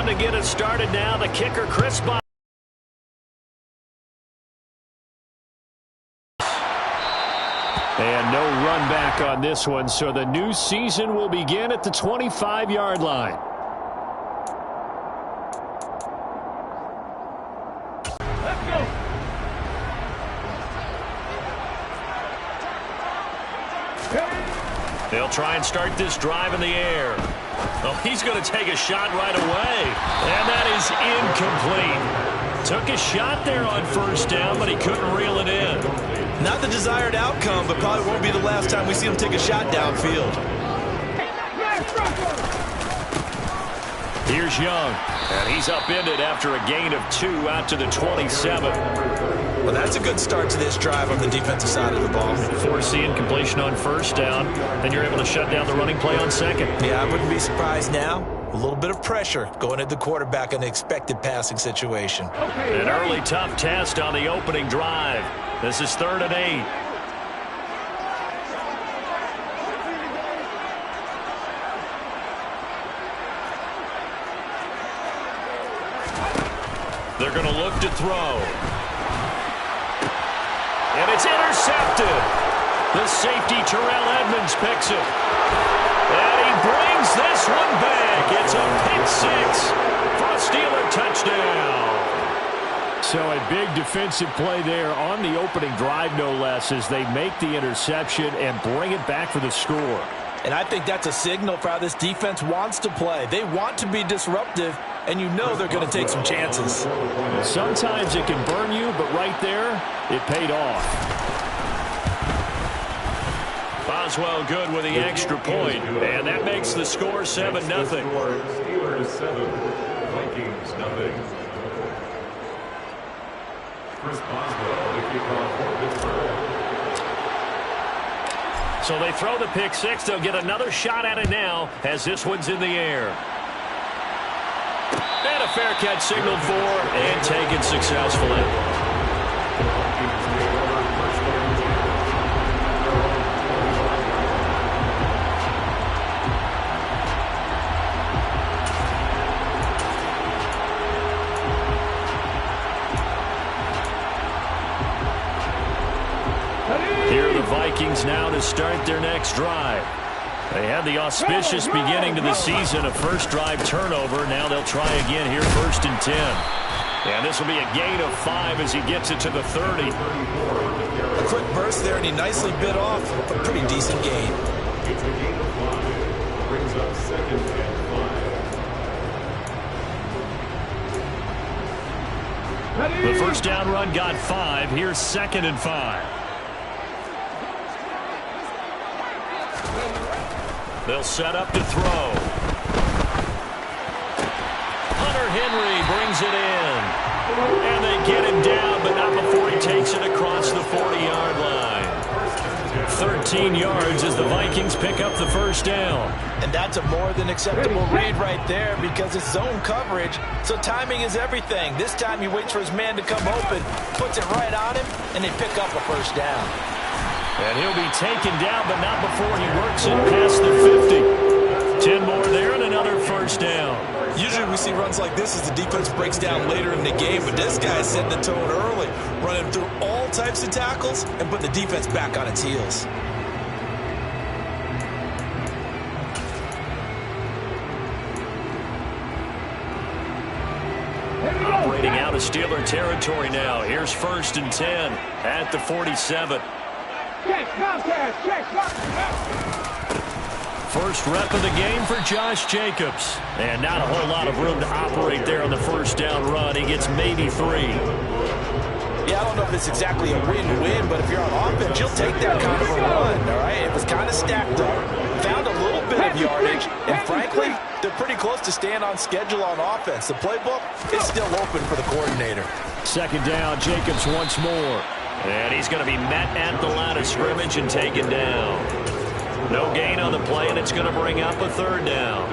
On to get it started now, the kicker, Chris Bob. And no run back on this one, so the new season will begin at the 25-yard line. Let's go. They'll try and start this drive in the air. Oh, he's going to take a shot right away. And that is incomplete. Took a shot there on first down, but he couldn't reel it in. Not the desired outcome, but probably won't be the last time we see him take a shot downfield. Here's Young, and he's upended after a gain of 2 out to the 27. Well, that's a good start to this drive on the defensive side of the ball. Foreseeing completion on first down, then you're able to shut down the running play on second. Yeah, I wouldn't be surprised now. A little bit of pressure going at the quarterback in an expected passing situation. An early tough test on the opening drive. This is 3rd and 8. They're going to look to throw. And it's intercepted. The safety, Terrell Edmonds, picks it. And he brings this one back. It's a pick 6 for a Steeler touchdown. So a big defensive play there on the opening drive, no less, as they make the interception and bring it back for the score. And I think that's a signal for how this defense wants to play. They want to be disruptive, and you know they're going to take some chances. Sometimes it can burn you, but right there, it paid off. Boswell good with the extra point, and that makes the score 7-0. Steelers 7, Vikings nothing. Chris Boswell, the kickoff for Pittsburgh. So they throw the pick 6. They'll get another shot at it now as this one's in the air. And a fair catch signaled for and taken successfully. Here are the Vikings now to start their next drive. They had the auspicious beginning to the season, a first drive turnover. Now they'll try again here, 1st and 10. And this will be a gain of 5 as he gets it to the 30. A quick burst there, and he nicely bit off a pretty decent gain. It's a gain of 5. Brings up 2nd and 5. The first down run got 5. Here's 2nd and 5. They'll set up to throw. Hunter Henry brings it in. And they get him down, but not before he takes it across the 40-yard line. 13 yards as the Vikings pick up the first down. And that's a more than acceptable read right there because it's zone coverage, so timing is everything. This time he waits for his man to come open, puts it right on him, and they pick up a first down. And he'll be taken down, but not before he works it past the 50. 10 more there and another first down. Usually we see runs like this as the defense breaks down later in the game, but this guy is setting the tone early, running through all types of tackles and putting the defense back on its heels. Operating out of Steeler territory now. Here's 1st and 10 at the 47. First rep of the game for Josh Jacobs. And not a whole lot of room to operate there on the first down run. He gets maybe 3. Yeah, I don't know if it's exactly a win-win, but if you're on offense, you'll take that kind of a run, all right? It was kind of stacked up, found a little bit of yardage, and frankly, they're pretty close to staying on schedule on offense. The playbook is still open for the coordinator. 2nd down, Jacobs once more. And he's going to be met at the line of scrimmage and taken down. No gain on the play, and it's going to bring up a 3rd down.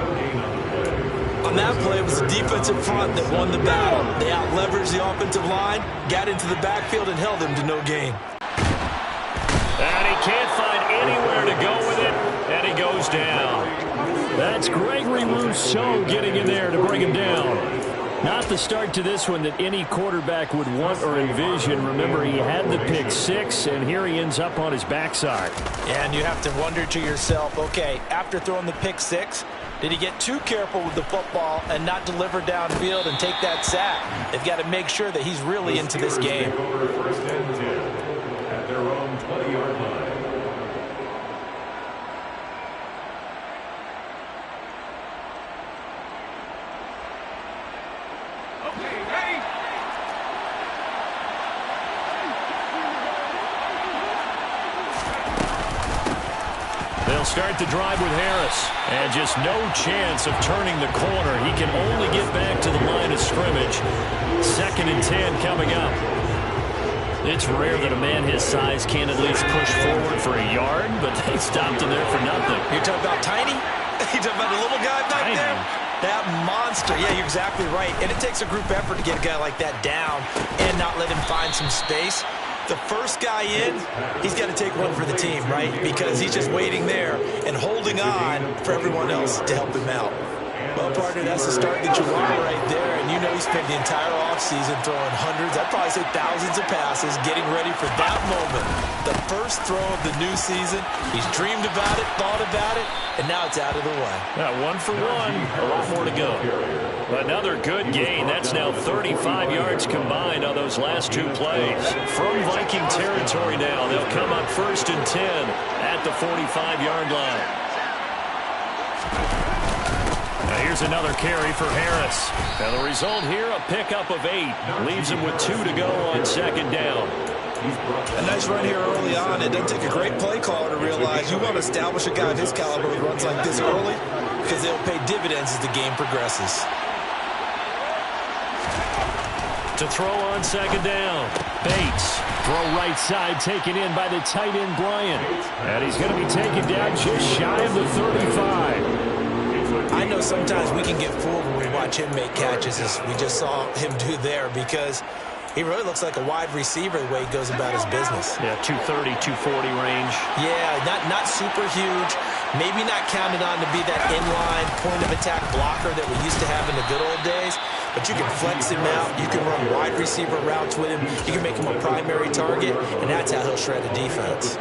On that play, it was the defensive front that won the battle. They out-leveraged the offensive line, got into the backfield, and held them to no gain. And he can't find anywhere to go with it, and he goes down. That's Gregory Rousseau getting in there to bring him down. Not the start to this one that any quarterback would want or envision. Remember, he had the pick six, and here he ends up on his backside. And you have to wonder to yourself, okay, after throwing the pick six, did he get too careful with the football and not deliver downfield and take that sack? They've got to make sure that he's really into this game. First and 10 at their own 20-yard line. They'll start the drive with Harris. And just no chance of turning the corner. He can only get back to the line of scrimmage. 2nd and 10 coming up. It's rare that a man his size can at least push forward for a yard, but they stopped him there for nothing. You're talking about tiny? You're talking about the little guy back Tiny. there? That monster. Yeah, you're exactly right. And it takes a group effort to get a guy like that down and not let him find some space. The first guy in, he's got to take one for the team, right? Because he's just waiting there and holding on for everyone else to help him out. Well, partner, that's the start that you want right there. And you know he spent the entire offseason throwing hundreds, I'd probably say thousands of passes, getting ready for that moment. The first throw of the new season. He's dreamed about it, thought about it, and now it's out of the way. Yeah, 1 for 1, a lot more to go. Another good gain. That's now 35 yards combined on those last 2 plays. From Viking territory now, they'll come up 1st and 10 at the 45-yard line. Now here's another carry for Harris. Now the result here, a pickup of 8. Leaves him with 2 to go on 2nd down. A nice run here early on. It doesn't take a great play caller to realize you want to establish a guy of his caliber who runs like this early because they'll pay dividends as the game progresses. To throw on 2nd down. Bates. Throw right side taken in by the tight end Bryant. And he's going to be taken down just shy of the 35. I know sometimes we can get fooled when we watch him make catches as we just saw him do there because he really looks like a wide receiver the way he goes about his business. Yeah, 230, 240 range. Yeah, not super huge. Maybe not counted on to be that inline point-of-attack blocker that we used to have in the good old days. But you can flex him out. You can run wide receiver routes with him. You can make him a primary target, and that's how he'll shred a defense.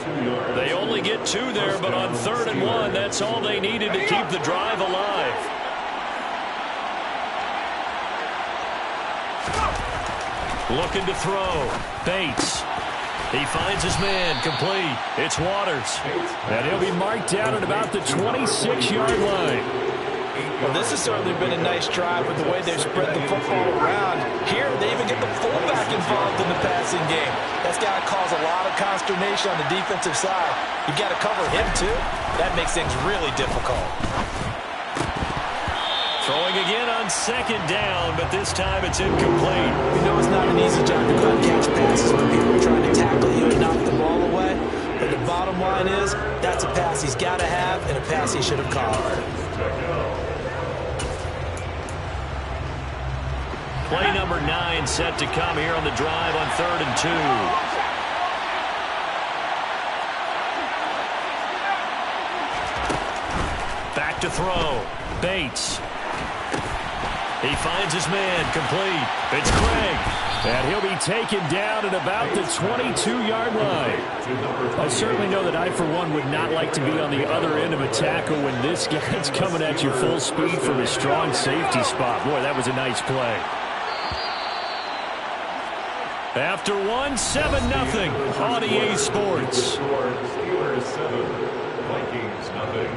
They only get 2 there, but on 3rd and 1, that's all they needed to keep the drive alive. Looking to throw. Bates. He finds his man, complete. It's Waters. And he'll be marked down at about the 26-yard line. Well, this has certainly been a nice drive with the way they've spread the football around. Here, they even get the fullback involved in the passing game. That's got to cause a lot of consternation on the defensive side. You've got to cover him, too. That makes things really difficult. Throwing again on 2nd down, but this time it's incomplete. You know it's not an easy job to cut and catch passes when people are trying to tackle you and knock the ball away. But the bottom line is, that's a pass he's got to have and a pass he should have caught. Play number 9 set to come here on the drive on 3rd and 2. Back to throw. Bates. He finds his man, complete. It's Craig. And he'll be taken down at about the 22-yard line. I certainly know that I, for one, would not like to be on the other end of a tackle when this guy's coming at you full speed from his strong safety spot. Boy, that was a nice play. After 7-0 on EA Sports. Steelers 7, Vikings nothing.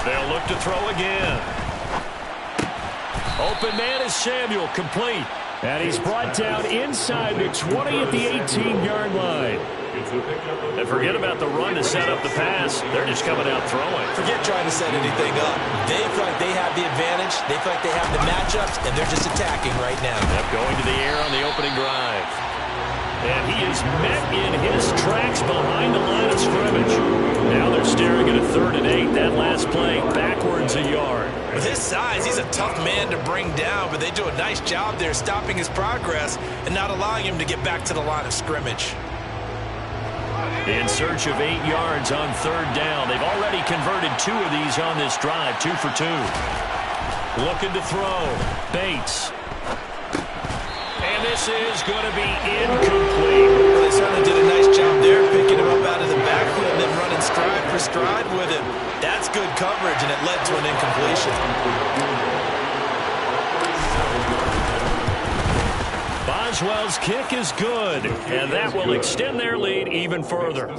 They'll look to throw again. Open man is Samuel, complete. And he's brought down inside the 20 at the 18-yard line. And forget about the run to set up the pass. They're just coming out throwing. Forget trying to set anything up. They feel like they have the advantage. They feel like they have the matchups, and they're just attacking right now. Yep, going to the air on the opening drive. And he is met in his tracks behind the line of scrimmage. Now they're staring at a 3rd and 8. That last play backwards a yard. With his size, he's a tough man to bring down, but they do a nice job there stopping his progress and not allowing him to get back to the line of scrimmage. In search of 8 yards on 3rd down. They've already converted 2 of these on this drive, 2 for 2. Looking to throw. Bates. And this is going to be incomplete. Well, they certainly did a nice job there, picking him up out of the backfield and then running stride for stride with him. That's good coverage, and it led to an incompletion. Boswell's kick is good, and that will extend their lead even further.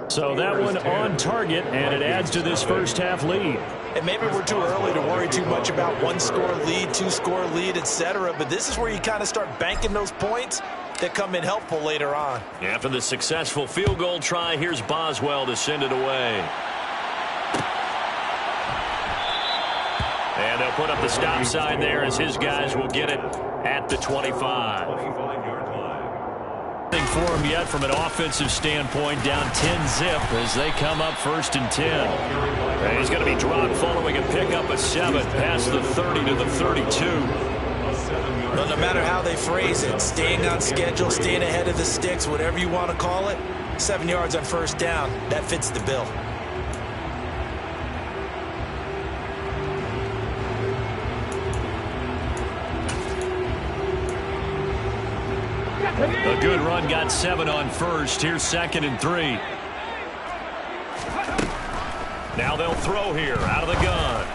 So that one on target, and it adds to this first half lead. And maybe we're too early to worry too much about 1-score lead, 2-score lead, etc. But this is where you kind of start banking those points that come in helpful later on. After the successful field goal try, here's Boswell to send it away. And they'll put up the stop sign there as his guys will get it at the 25. Nothing for him yet from an offensive standpoint, down 10-zip as they come up 1st and 10. And he's going to be dropped following a pickup of 7 past the 30 to the 32. Well, no matter how they phrase it, staying on schedule, staying ahead of the sticks, whatever you want to call it, 7 yards on 1st down, that fits the bill. A good run got 7 on 1st. Here's 2nd and 3. Now they'll throw here out of the gun.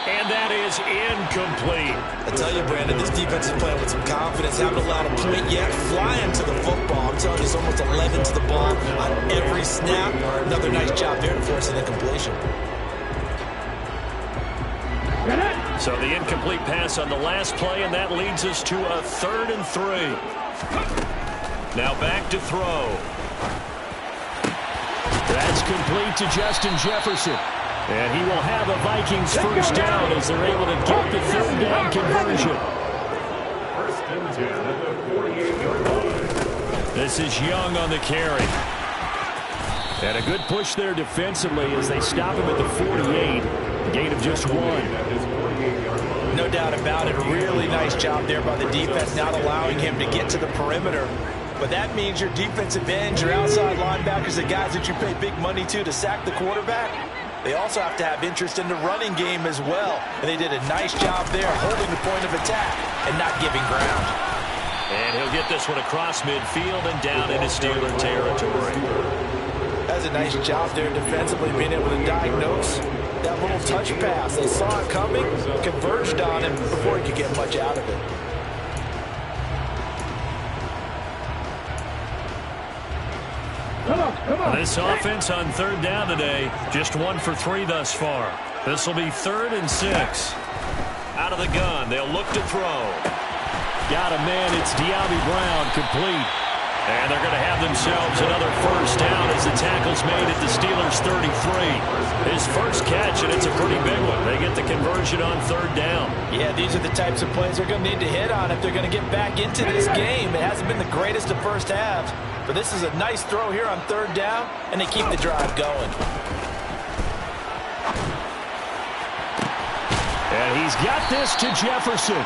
And that is incomplete. I tell you, Brandon, this defense is playing with some confidence. Haven't allowed a point yet. Flying to the football. I'm telling you, it's almost 11 to the ball on every snap. Another nice job there to force an incompletion. So the incomplete pass on the last play, and that leads us to a 3rd and 3. Now back to throw. That's complete to Justin Jefferson. And he will have a Vikings 1st down as they're able to get the 3rd down conversion. This is Young on the carry. And a good push there defensively as they stop him at the 48. Gain of just 1. No doubt about it. Really nice job there by the defense, not allowing him to get to the perimeter. But that means your defensive ends, your outside linebackers, the guys that you pay big money to sack the quarterback, they also have to have interest in the running game as well. And they did a nice job there, holding the point of attack and not giving ground. And he'll get this one across midfield and down into Steeler territory. That's a nice job there defensively, being able to diagnose that little touch pass. They saw it coming, converged on him before he could get much out of it. Come on. This offense on 3rd down today, just 1 for 3 thus far. This will be 3rd and 6. Out of the gun, they'll look to throw. Got a man, it's De'Ami Brown, complete. And they're going to have themselves another 1st down as the tackle's made at the Steelers' 33. His first catch, and it's a pretty big one. They get the conversion on 3rd down. Yeah, these are the types of plays they're going to need to hit on if they're going to get back into this game. It hasn't been the greatest of first halves, but this is a nice throw here on 3rd down, and they keep the drive going. And he's got this to Jefferson.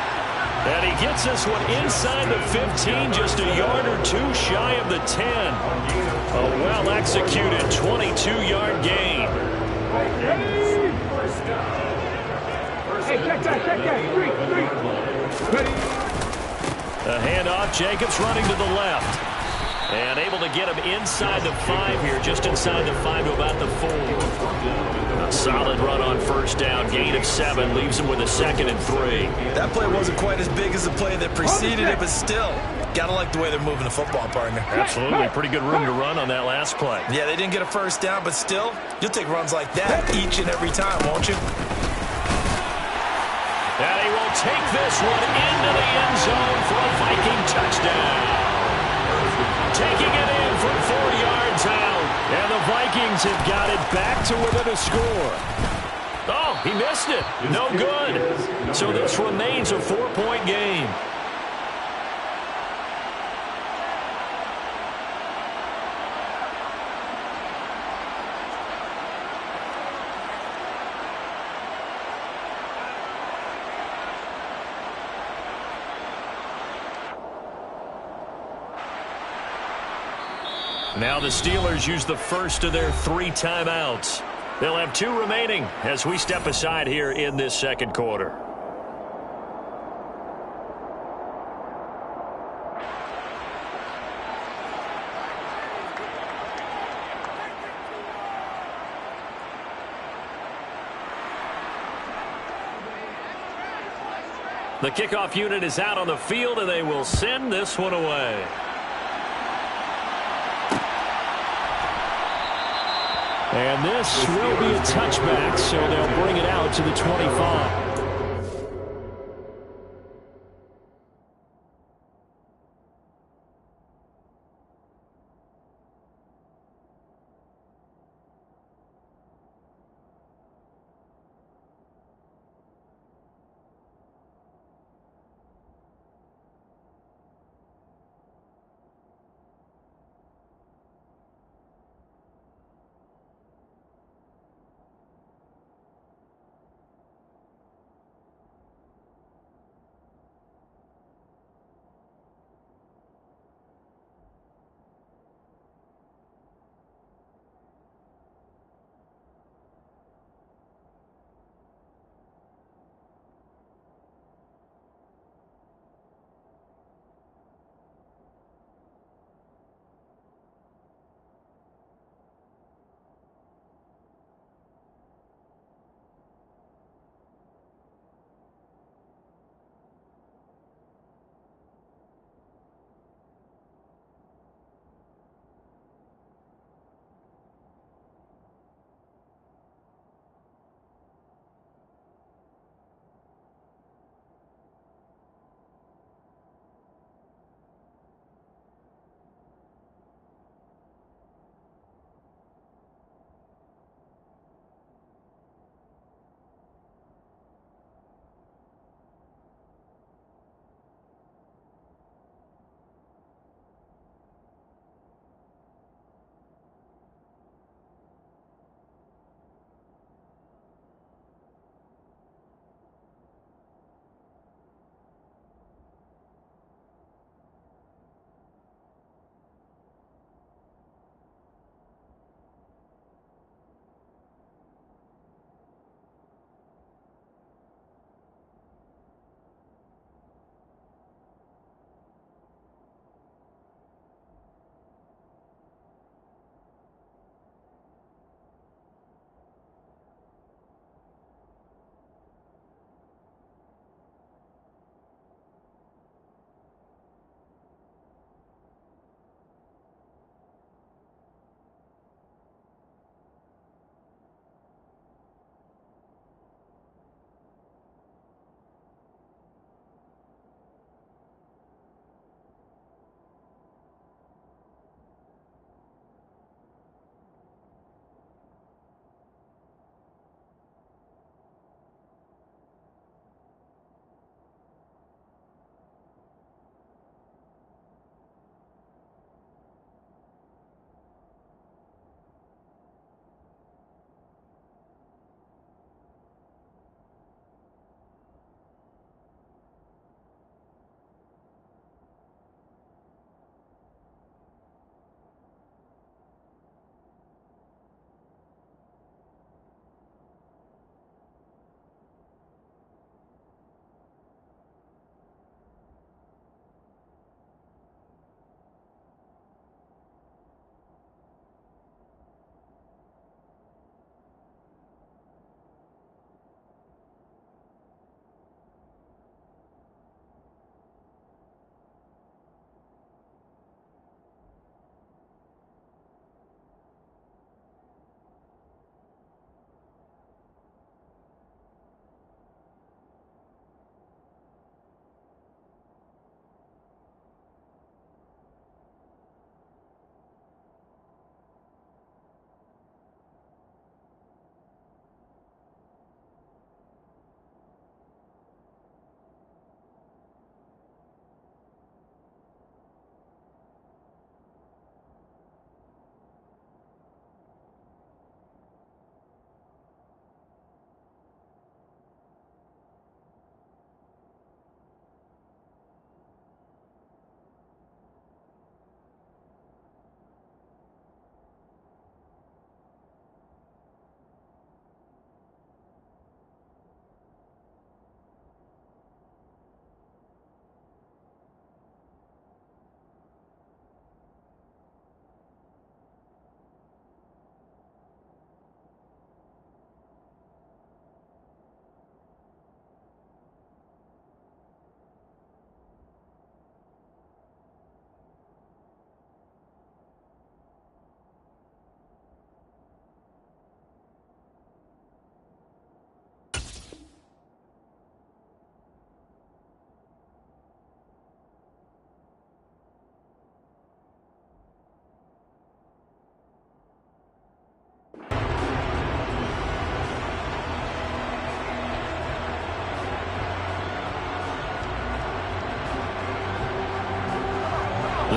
And he gets this one inside the 15, just a yard or 2 shy of the 10. A well-executed 22-yard gain. Hey, check that. Ready. The handoff, Jacobs running to the left. And able to get him inside the 5 here, just inside the 5 to about the 4. A solid run on 1st down, gain of 7, leaves him with a 2nd and 3. That play wasn't quite as big as the play that preceded it, but still, gotta like the way they're moving the football, partner. Absolutely, pretty good room to run on that last play. Yeah, they didn't get a 1st down, but still, you'll take runs like that each and every time, won't you? And he will take this one into the end zone for a Viking touchdown. Taking it in from 4 yards out. And the Vikings have got it back to within a score. Oh, he missed it. No good. So this remains a 4-point game. Now the Steelers use the first of their 3 timeouts. They'll have 2 remaining as we step aside here in this second quarter. The kickoff unit is out on the field, and they will send this one away. And this will be a touchback, so they'll bring it out to the 25.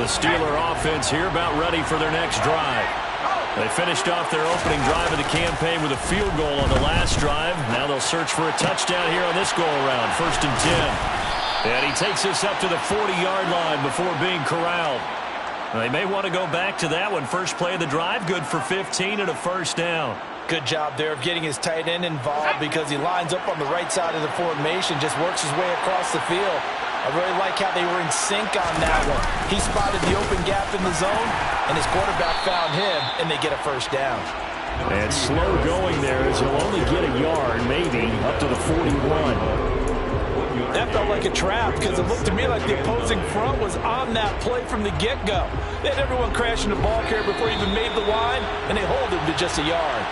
The Steeler offense here about ready for their next drive. They finished off their opening drive of the campaign with a field goal on the last drive. Now they'll search for a touchdown here on this go-around. 1st and 10. And he takes us up to the 40-yard line before being corralled. They may want to go back to that one. First play of the drive, good for 15 and a first down. Good job there of getting his tight end involved because he lines up on the right side of the formation, just works his way across the field. I really like how they were in sync on that one. He spotted the open gap in the zone, and his quarterback found him, and they get a first down. And slow going there as he'll only get a yard, maybe, up to the 41. That felt like a trap because it looked to me like the opposing front was on that play from the get-go. They had everyone crashing the ball carrier before he even made the line, and they hold him to just a yard.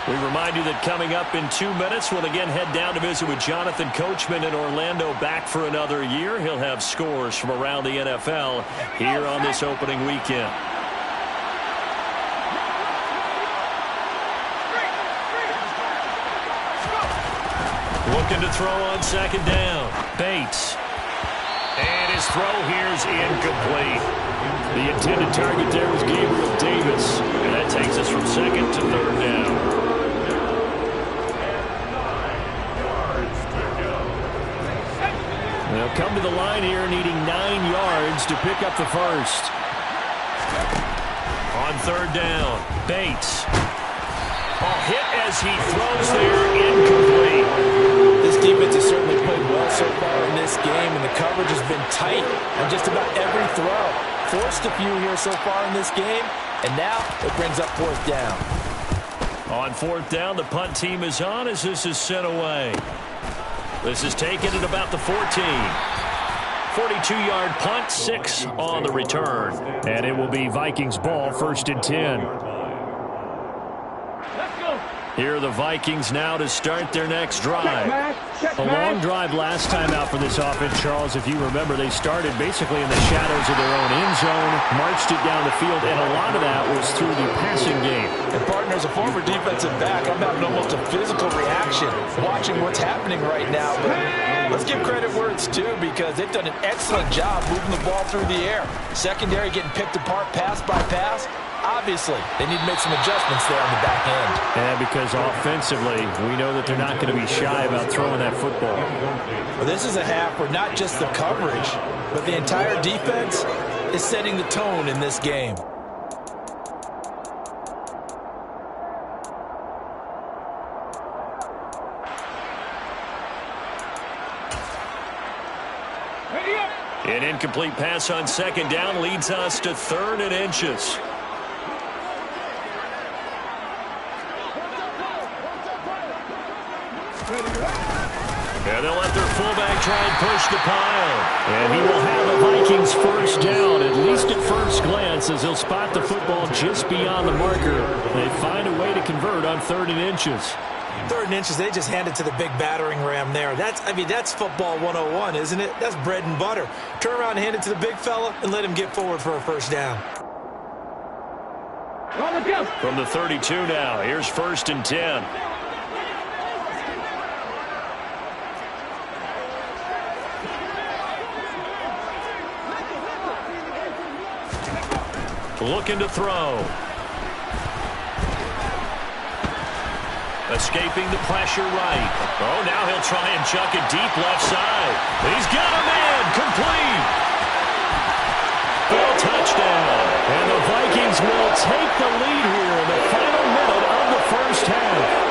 We remind you that coming up in 2 minutes, we'll again head down to visit with Jonathan Coachman in Orlando, back for another year. He'll have scores from around the NFL here on this opening weekend. Looking to throw on 2nd down. Bates. And his throw here is incomplete. The intended target there was Gabriel Davis. And that takes us from 2nd to 3rd down. They'll come to the line here needing 9 yards to pick up the first. On 3rd down, Bates. Hit as he throws there, incomplete. This defense has certainly played well so far in this game, and the coverage has been tight on just about every throw. Forced a few here so far in this game, and now it brings up 4th down. On 4th down, the punt team is on as this is sent away. This is taken at about the 14. 42-yard punt, 6 on the return. And it will be Vikings ball, 1st and 10. Here are the Vikings now to start their next drive. A long drive last time out for this offense, Charles. If you remember, they started basically in the shadows of their own end zone, marched it down the field, and a lot of that was through the passing game. And, partner, as a former defensive back, I'm having almost a physical reaction watching what's happening right now. But let's give credit where it's due because they've done an excellent job moving the ball through the air. Secondary getting picked apart pass by pass. Obviously, they need to make some adjustments there on the back end. Yeah, because offensively, we know that they're not going to be shy about throwing that football. Well, this is a half where not just the coverage, but the entire defense is setting the tone in this game. An incomplete pass on 2nd down leads us to 3rd and inches. And they'll let their fullback try and push the pile. And he will have the Vikings first down, at least at first glance, as he'll spot the football just beyond the marker. They find a way to convert on 3rd and inches. 3rd and inches, they just hand it to the big battering ram there. That's football 101, isn't it? That's bread and butter. Turn around and hand it to the big fella and let him get forward for a first down. From the 32 now, here's 1st and 10. Looking to throw. Escaping the pressure right. Oh, now he'll try and chuck it deep left side. He's got a man. Complete. Full touchdown. And the Vikings will take the lead here in the final minute of the first half.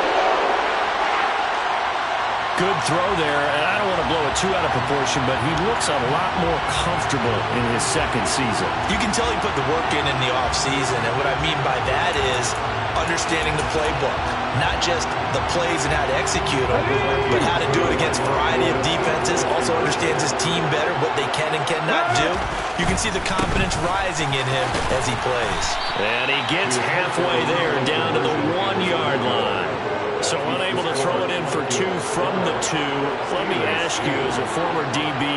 Good throw there, and I don't want to blow it too out of proportion, but he looks a lot more comfortable in his 2nd season. You can tell he put the work in the offseason, and what I mean by that is understanding the playbook. Not just the plays and how to execute them, but how to do it against a variety of defenses. Also understands his team better, what they can and cannot do. You can see the confidence rising in him as he plays. And he gets halfway there, down to the 1-yard line. So unable to throw it in for 2 from the 2. Let me ask you, as a former DB,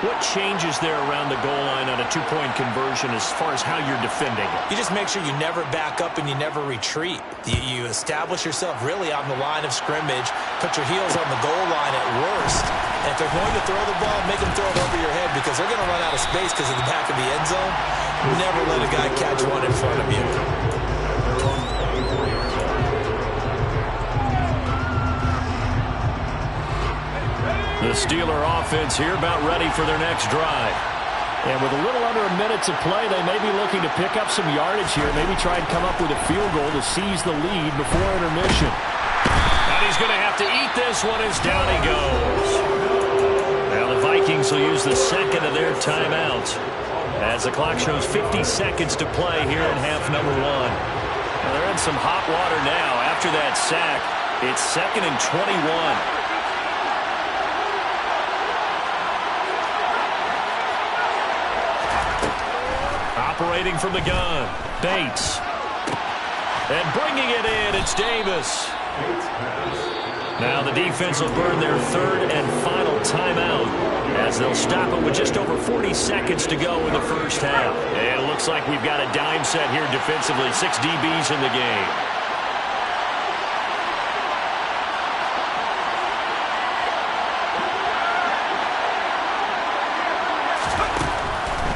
what changes there around the goal line on a 2-point conversion as far as how you're defending it? You just make sure you never back up and you never retreat. You establish yourself really on the line of scrimmage, put your heels on the goal line at worst. And if they're going to throw the ball, make them throw it over your head because they're going to run out of space because of the back of the end zone. Never let a guy catch one in front of you. The Steeler offense here about ready for their next drive. And with a little under a minute to play, they may be looking to pick up some yardage here. Maybe try and come up with a field goal to seize the lead before intermission. And he's going to have to eat this one as down he goes. Now the Vikings will use the second of their timeouts as the clock shows 50 seconds to play here in half number 1. Now they're in some hot water now after that sack. It's 2nd and 21. Operating from the gun, Bates. And bringing it in, it's Davis. Now the defense will burn their 3rd and final timeout as they'll stop it with just over 40 seconds to go in the first half. And it looks like we've got a dime set here defensively. 6 DBs in the game.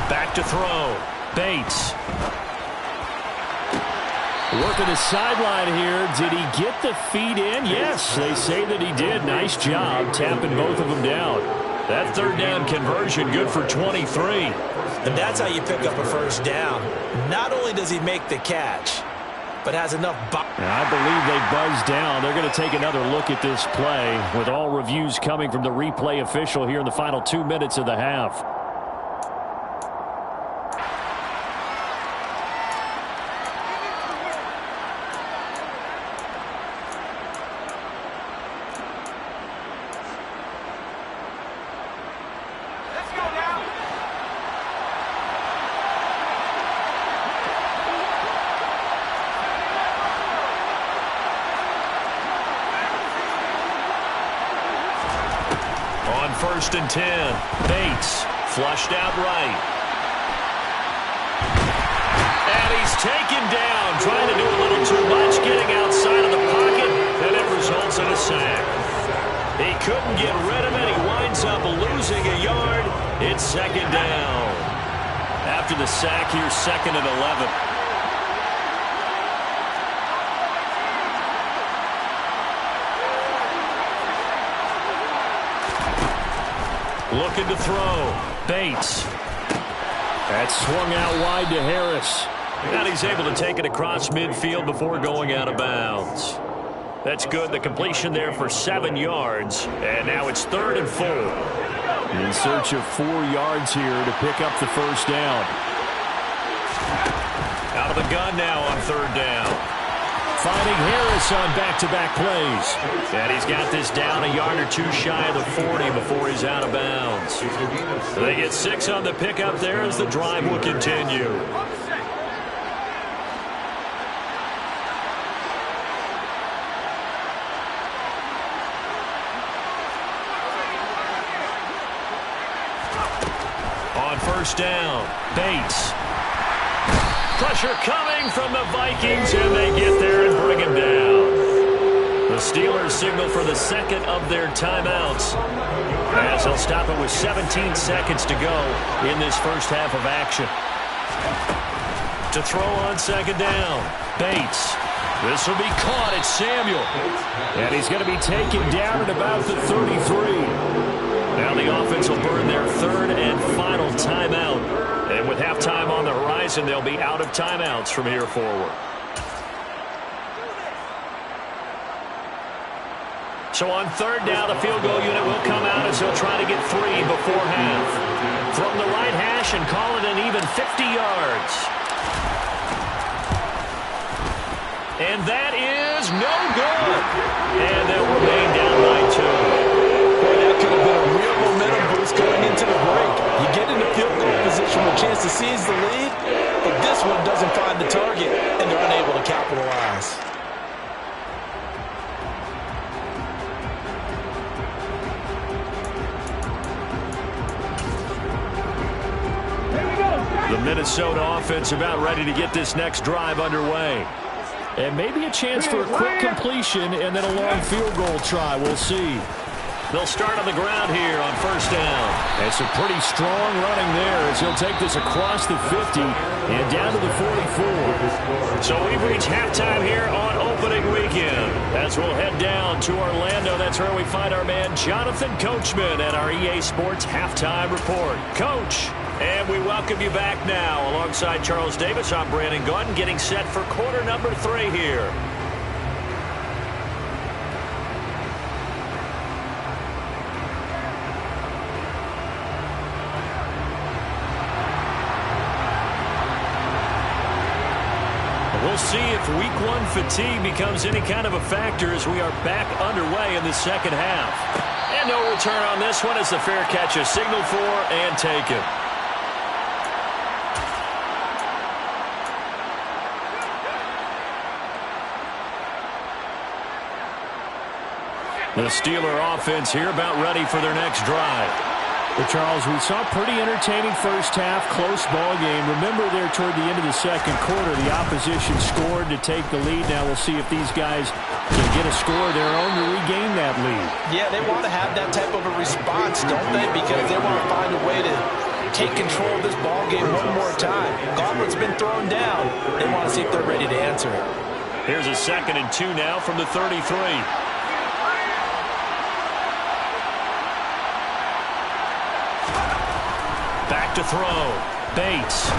Back to throw. Bates. Working the sideline here. Did he get the feet in? Yes, they say that he did. Nice job tapping both of them down. That 3rd down conversion good for 23. And that's how you pick up a first down. Not only does he make the catch, but has enough. I believe they buzzed down. They're going to take another look at this play with all reviews coming from the replay official here in the final 2 minutes of the half. On 1st and 10, Bates flushed out right. And he's taken down, trying to do a little too much, getting outside of the pocket, and it results in a sack. He couldn't get rid of it. He winds up losing a yard. It's 2nd down. After the sack, here's 2nd and 11. Looking to throw. Bates. That swung out wide to Harris. And he's able to take it across midfield before going out of bounds. That's good. The completion there for 7 yards. And now it's 3rd and 4. In search of 4 yards here to pick up the first down. Out of the gun now on 3rd down. Finding Harris on back-to-back plays. And he's got this down a yard or 2 shy of the 40 before he's out of bounds. They get 6 on the pickup there as the drive will continue. On 1st down, Bates. Pressure coming from the Vikings, and they get there and bring him down. The Steelers signal for the 2nd of their timeouts, as they'll stop it with 17 seconds to go in this first half of action. To throw on 2nd down, Bates. This will be caught. It's Samuel. And he's going to be taken down at about the 33. Now the offense will burn their 3rd and final timeout. And with halftime on the horizon, they'll be out of timeouts from here forward. So on 3rd down, the field goal unit will come out as they'll try to get 3 before half. From the right hash and call it an even 50 yards. And that is no good. And they'll remain down by 2. Boy, that could have been a real momentum boost going into the break. You get into field goal position with a chance to seize the lead, but this one doesn't find the target, and they're unable to capitalize. Minnesota offense about ready to get this next drive underway. And maybe a chance for a quick completion and then a long field goal try. We'll see. They'll start on the ground here on first down. And some pretty strong running there as he'll take this across the 50 and down to the 44. So we've reached halftime here on opening weekend. As we'll head down to Orlando, that's where we find our man Jonathan Coachman at our EA Sports Halftime Report. Coach, and we welcome you back now. Alongside Charles Davis, I'm Brandon Gaudin, getting set for quarter number 3 here. We'll see if week 1 fatigue becomes any kind of a factor as we are back underway in the second half. And no return on this one as the fair catch is signaled for and taken. The Steeler offense here about ready for their next drive. Well, Charles, we saw a pretty entertaining first half, close ball game. Remember there toward the end of the second quarter, the opposition scored to take the lead. Now we'll see if these guys can get a score of their own to regain that lead. Yeah, they want to have that type of a response, don't they? Because they want to find a way to take control of this ball game one more time. Gauntlet's been thrown down. They want to see if they're ready to answer it. Here's a 2nd and 2 now from the 33. Back to throw. Bates.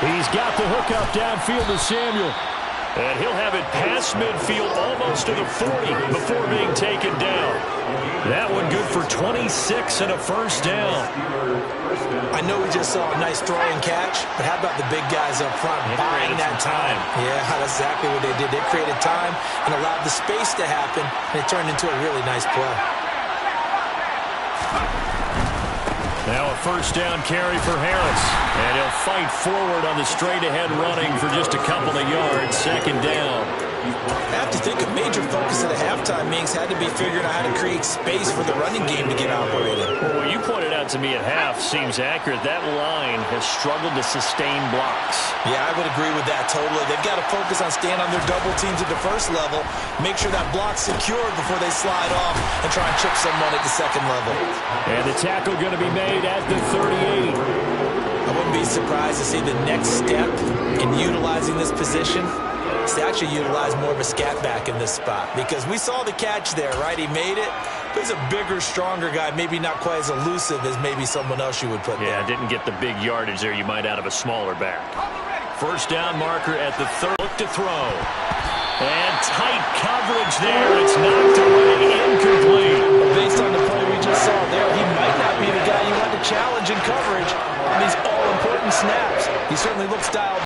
He's got the hook up downfield to Samuel. And he'll have it past midfield almost to the 40 before being taken down. That one good for 26 and a first down. I know we just saw a nice throwing catch, but how about the big guys up front buying that time? Yeah, that's exactly what they did. They created time and allowed the space to happen, and it turned into a really nice play. Now a first down carry for Harris. And he'll fight forward on the straight-ahead running for just a couple of yards. 2nd down. I have to think a major focus of the halftime meetings had to be figuring out how to create space for the running game to get operated. Well, what you pointed out to me at half seems accurate. That line has struggled to sustain blocks. Yeah, I would agree with that totally. They've got to focus on staying on their double teams at the first level, make sure that block's secured before they slide off and try and chip someone at the second level. And the tackle going to be made at the 38. I wouldn't be surprised to see the next step in utilizing this position is to actually utilize more of a scat back in this spot, because we saw the catch there, right? He made it. But he's a bigger, stronger guy, maybe not quite as elusive as maybe someone else you would put there. Yeah, didn't get the big yardage there you might out of a smaller back. First down marker at the 3rd. Look to throw. And tight coverage there. It's knocked away, incomplete. Based on the play we just saw there, he might not be the guy you want to challenge in coverage on these all-important snaps. He certainly looks dialed